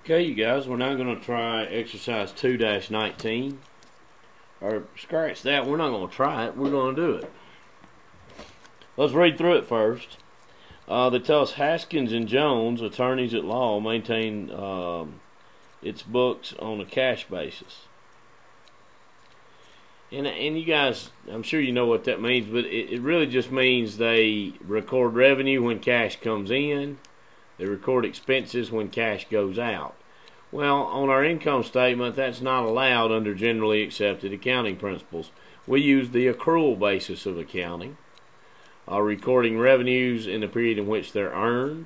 Okay, you guys, we're now going to try exercise 2-19. Or scratch that, we're not going to try it, we're going to do it. Let's read through it first. They tell us Haskins and Jones, attorneys at law, maintain its books on a cash basis. And you guys, I'm sure you know what that means, but it really just means they record revenue when cash comes in. They record expenses when cash goes out. Well, on our income statement, that's not allowed under generally accepted accounting principles. We use the accrual basis of accounting, recording revenues in the period in which they're earned,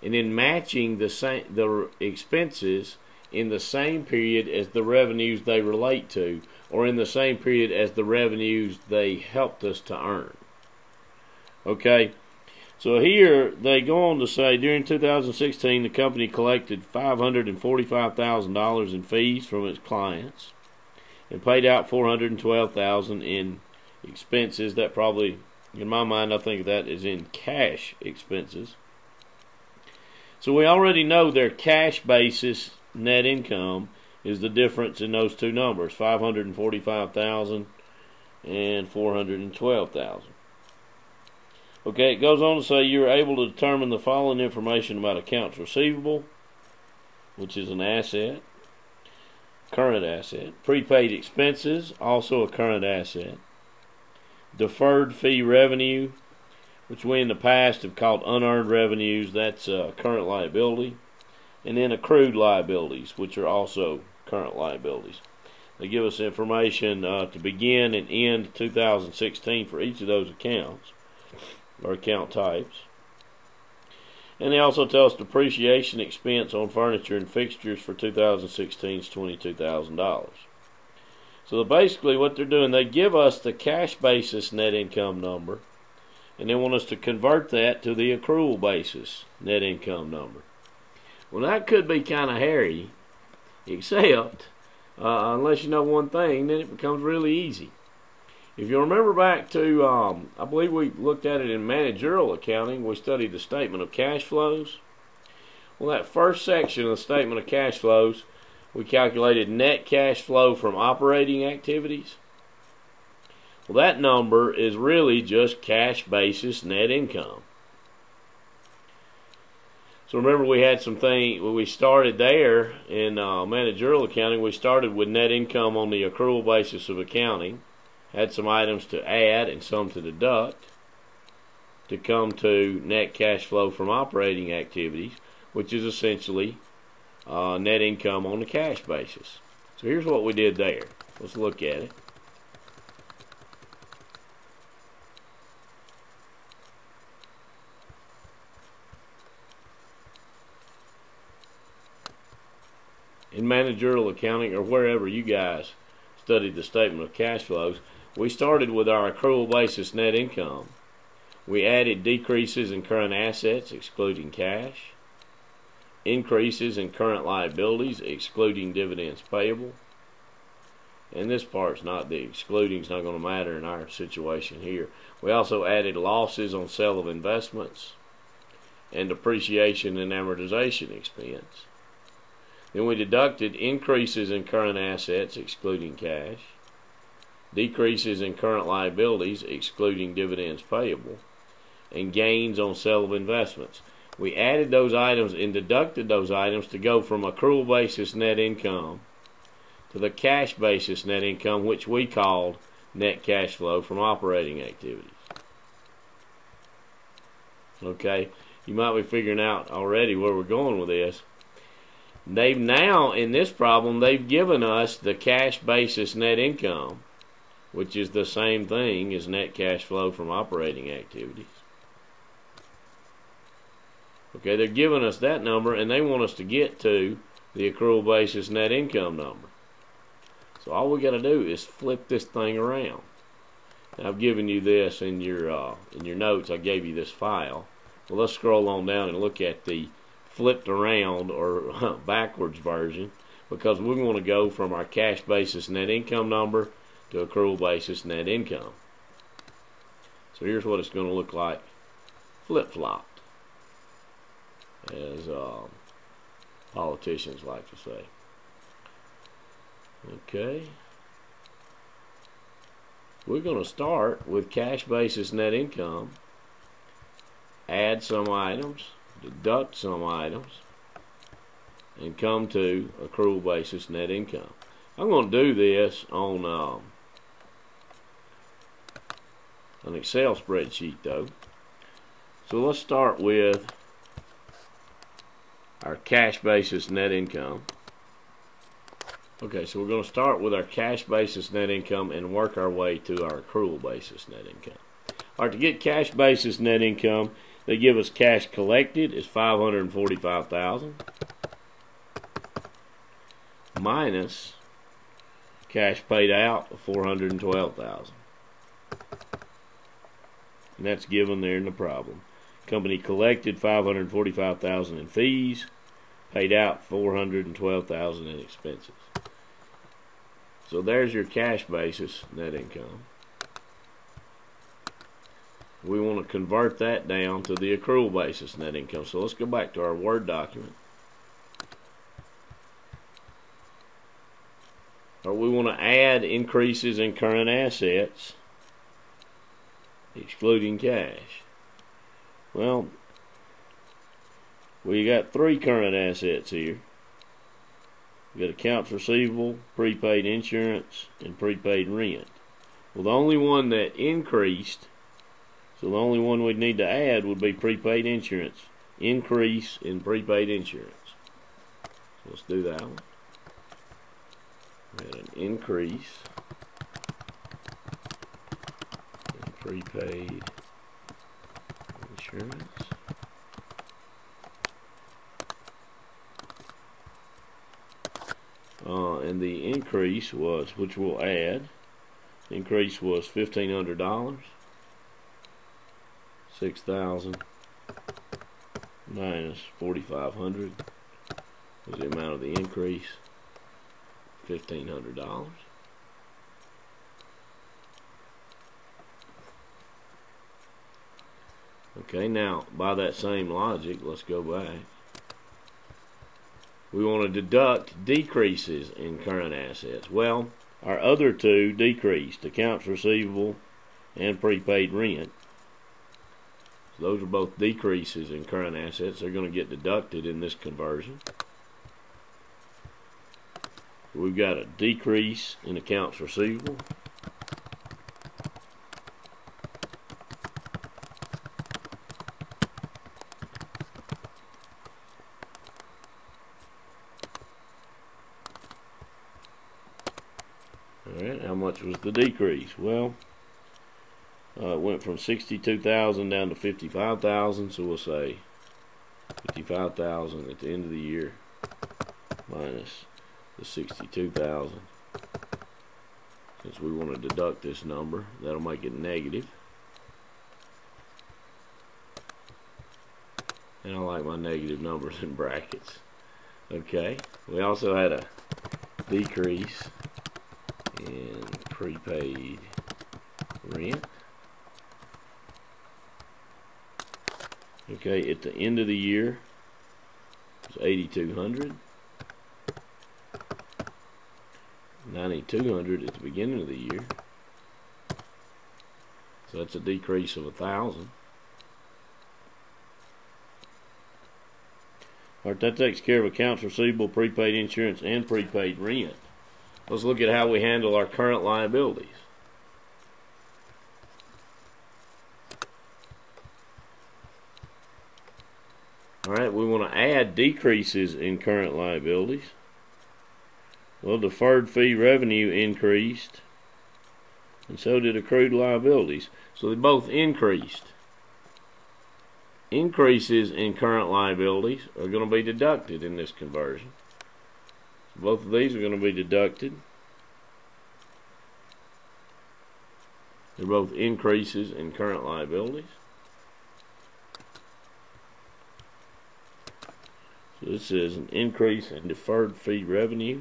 and then matching the expenses in the same period as the revenues they relate to, or in the same period as the revenues they helped us to earn. Okay, so here they go on to say, during 2016, the company collected $545,000 in fees from its clients and paid out $412,000 in expenses. That probably, in my mind, I think that is in cash expenses. So we already know their cash basis net income is the difference in those two numbers, $545,000 and $412,000. Okay, it goes on to say you are able to determine the following information about accounts receivable, which is an asset, current asset, prepaid expenses, also a current asset, deferred fee revenue, which we in the past have called unearned revenues, that's a current liability, and then accrued liabilities, which are also current liabilities. They give us information to begin and end 2016 for each of those accounts, or account types. And they also tell us depreciation expense on furniture and fixtures for 2016 is $22,000. So basically what they're doing, they give us the cash basis net income number, and they want us to convert that to the accrual basis net income number. Well, that could be kind of hairy, except unless you know one thing, then it becomes really easy. If you remember back to, I believe we looked at it in managerial accounting, we studied the statement of cash flows. Well, that first section of the statement of cash flows, we calculated net cash flow from operating activities. Well, that number is really just cash basis net income. So remember, we had some things, when we started there in managerial accounting, we started with net income on the accrual basis of accounting. Had some items to add and some to deduct to come to net cash flow from operating activities, which is essentially net income on the cash basis. So here's what we did there. Let's look at it. In managerial accounting, or wherever you guys studied the statement of cash flows, we started with our accrual basis net income. We added decreases in current assets, excluding cash, increases in current liabilities, excluding dividends payable. And this part's not, the excluding's not going to matter in our situation here. We also added losses on sale of investments and depreciation and amortization expense. Then we deducted increases in current assets, excluding cash, decreases in current liabilities, excluding dividends payable, and gains on sale of investments. We added those items and deducted those items to go from accrual basis net income to the cash basis net income, which we called net cash flow from operating activities. Okay, you might be figuring out already where we're going with this. They've now, in this problem, they've given us the cash basis net income, which is the same thing as net cash flow from operating activities. Okay, they're giving us that number, and they want us to get to the accrual basis net income number. So all we got to do is flip this thing around. Now, I've given you this in your notes. I gave you this file. Well, let's scroll on down and look at the flipped around or backwards version, because we want to go from our cash basis net income number to accrual basis net income. So here's what it's going to look like flip-flopped. As politicians like to say. Okay. We're going to start with cash basis net income, add some items, deduct some items, and come to accrual basis net income. I'm going to do this on an Excel spreadsheet though. So let's start with our cash basis net income. Okay, so we're going to start with our cash basis net income and work our way to our accrual basis net income. Alright, to get cash basis net income, they give us cash collected is $545,000 minus cash paid out of $412,000. And that's given there in the problem. Company collected $545,000 in fees, paid out $412,000 in expenses. So there's your cash basis net income. We want to convert that down to the accrual basis net income. So let's go back to our Word document. We want to add increases in current assets, excluding cash. Well, we got three current assets here. We got accounts receivable, prepaid insurance, and prepaid rent. Well, the only one that increased, so the only one we'd need to add would be prepaid insurance. Increase in prepaid insurance. So let's do that one. We had an increase in prepaid insurance. And the increase was, which we'll add, the increase was $1,500, $6,000 minus $4,500 was the amount of the increase, $1,500. Okay, now by that same logic, let's go back. We want to deduct decreases in current assets. Well, our other two decreased, accounts receivable and prepaid rent. So those are both decreases in current assets. They're going to get deducted in this conversion. We've got a decrease in accounts receivable. Alright, how much was the decrease? Well, it went from $62,000 down to $55,000, so we'll say $55,000 at the end of the year minus the $62,000. Since we want to deduct this number, that'll make it negative. And I like my negative numbers in brackets. Okay, we also had a decrease in prepaid rent. Okay, at the end of the year, it was $8,200. $9,200 at the beginning of the year. So that's a decrease of $1,000. Alright, that takes care of accounts receivable, prepaid insurance, and prepaid rent. Let's look at how we handle our current liabilities. Alright, we want to add decreases in current liabilities. Well, deferred fee revenue increased, and so did accrued liabilities. So they both increased. Increases in current liabilities are going to be deducted in this conversion. So both of these are going to be deducted. They're both increases in current liabilities. So this is an increase in deferred fee revenue.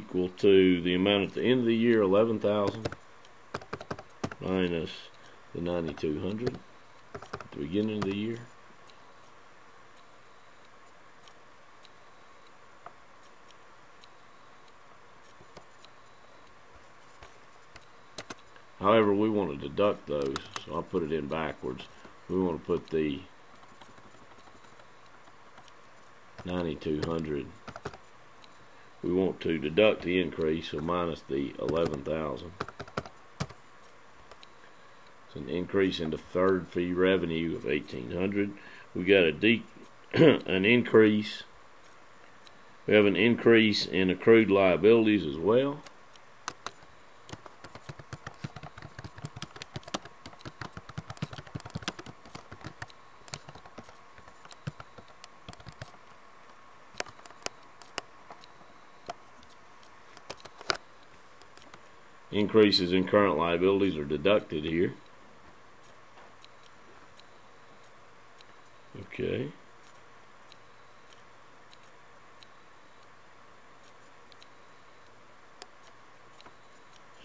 equal to the amount at the end of the year, 11,000, minus the 9,200 at the beginning of the year. However, we want to deduct those, so I'll put it in backwards. We want to put the 9,200. We want to deduct the increase, so minus the 11,000. It's an increase in deferred fee revenue of 1,800. We got an increase. We have an increase in accrued liabilities as well. Increases in current liabilities are deducted here. Okay.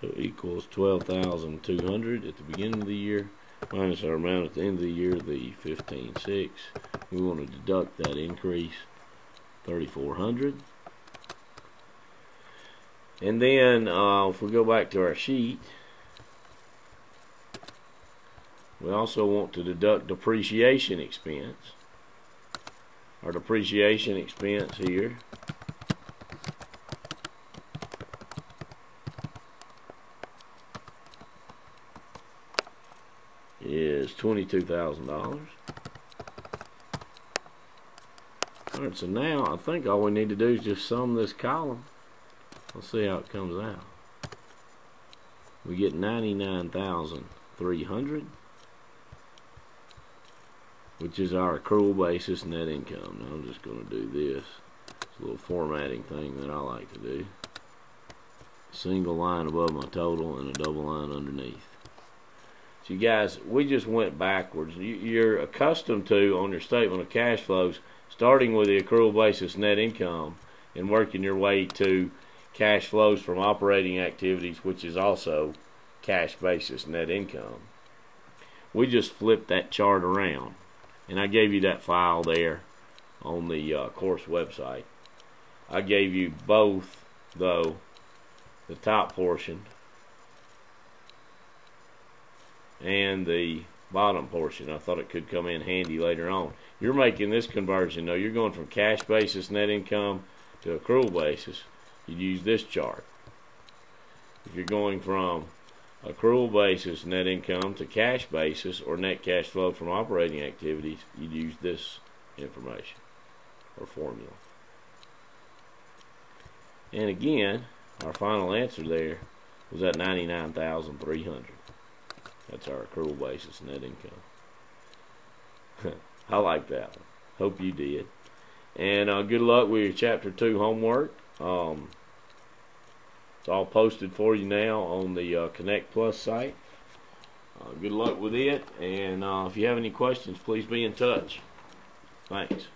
So equals 12,200 at the beginning of the year minus our amount at the end of the year, the 15,600. We want to deduct that increase, 3,400. And then if we go back to our sheet, we also want to deduct depreciation expense. Our depreciation expense here is $22,000. Alright, so now I think all we need to do is just sum this column. Let's see how it comes out. We get 99,300, which is our accrual basis net income. Now I'm just going to do this. It's a little formatting thing that I like to do. Single line above my total and a double line underneath. So you guys, we just went backwards. You're accustomed to, on your statement of cash flows, starting with the accrual basis net income and working your way to cash flows from operating activities, which is also cash basis net income. We just flipped that chart around, and I gave you that file there on the course website. I gave you both, though, the top portion and the bottom portion. I thought it could come in handy later on. You're making this conversion, though. You're going from cash basis net income to accrual basis. You'd use this chart. If you're going from accrual basis net income to cash basis or net cash flow from operating activities, you'd use this information or formula. And again, our final answer there was at 99,300. That's our accrual basis net income. I like that one. Hope you did. And good luck with your Chapter 2 homework. It's all posted for you now on the Connect Plus site. Good luck with it, and if you have any questions, please be in touch. Thanks.